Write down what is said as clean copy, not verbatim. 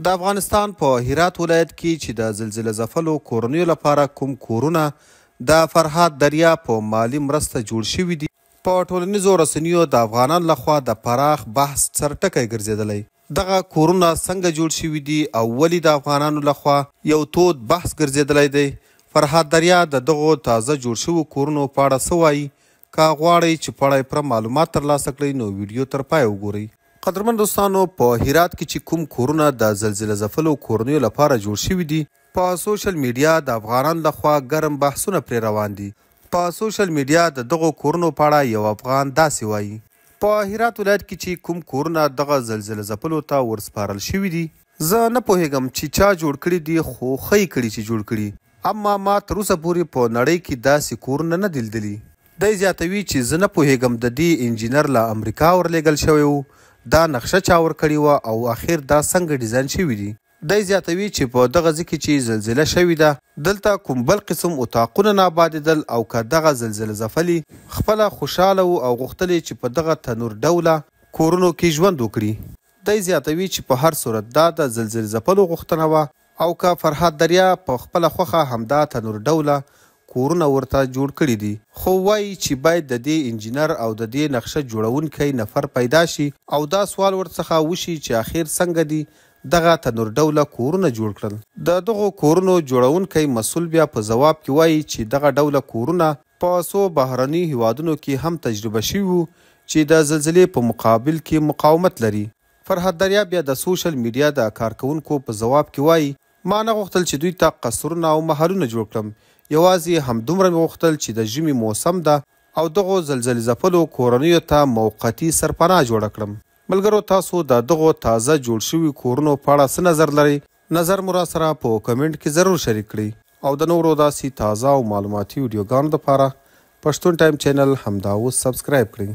د افغانستان په هرات ولایت کې چې د زلزله ځپلو کورنیو لپاره کوم کورونه د فرهاد دریا په مالی مرسته جوړ شوي دي، په ټولنیزو رسنیو د افغانانو لخوا د پراخ بحث سرټکی ګرځېدلی. دغه کورونه څنګه جوړ شوي دي او ولې د افغانانو لخوا یو تود بحث ګرځېدلی دی؟ فرهاد دریا د دغو تازه جوړ شوو کورونو په اړه څه وایي؟ که غواړئ چې په اړه یې پوره معلومات ترلاسه کړئ نو ویډیو تر پایه وګورئ. قدرمن دوستانو، په هرات کې چې کوم کورونه د زلزله ځپلو کورنیو لپاره جوړ شوي دي، په سوشل میډیا د افغانانو لخوا ګرم بحثونه پرې روان دي. په سوشل میډیا د دغو کورونو په اړه یو افغان داسې وایي: په هرات ولایت کې چې کوم کورونه دغه زلزله ځپلو ته ورسپارل شوي دي، زه نه پوهیږم چې چا جوړ کړي دي، خو ښه کړي چې جوړ کړي، اما ما تر اوسه پورې په نړۍ کې داسې کورونه نه دي لیدلي. دی زیاتوي چې زه نه پوهیږم د دې انجینر له امریکا ورلیږل شوی و، دا نقشه چا ورکړې وه او اخر دا څنګه ډیزاین شوي دي. دی زیاتوي چې په دغه ځای کې چې زلزله شوې ده، دلته کوم بل قسم اتاقونه نه آبادېدل، او که دغه زلزله ځپلي خپله خوشحاله و او غوښتل چې په دغه تنور ډوله کورونو کې ژوند وکړي. دی زیاتوي چې په هر صورت دا د زلزلې ځپلو غوښتنه وه، او که فرهاد دریا په خپله خوښه همدا تنور ډوله کورونه ورته جوړ کړي دي، خو وایي چې باید د دې انجینر او د دې نقشه جوړونکی نفر پیدا شي او دا سوال ورڅخه وشي چې اخر څنګه دي دغه تنور ډوله کورونه جوړ کړل. د دغو کورونو جوړونکی مسؤل بیا په ځواب کې وایي چې دغه ډوله کورونه په څو بهرني هیوادونو کې هم تجربه شوي وو چې د زلزلې په مقابل کې مقاومت لري. فرهاد دریا بیا د سوشل میډیا د کارکونکو په ځواب کې وایي: ما نه غوښتل چې دوی ته قصرونه او محلونه جوړ کړم، یوازې همدومره مې غوښتل چې د ژمي موسم ده او دغو زلزلې ځپلو کورنیو ته موقتي سرپناه جوړه کړم. ملګرو، تاسو د دغو تازه جوړ شوي کورونو په اړه څه نظر لرئ؟ نظر مو راسره په کمنټ کې ضرور شریک کړئ، او د نورو داسې تازه او معلوماتي ویډیوګانو دپاره پښتون ټایم چینل همدا اوس سبسکرایب کړئ.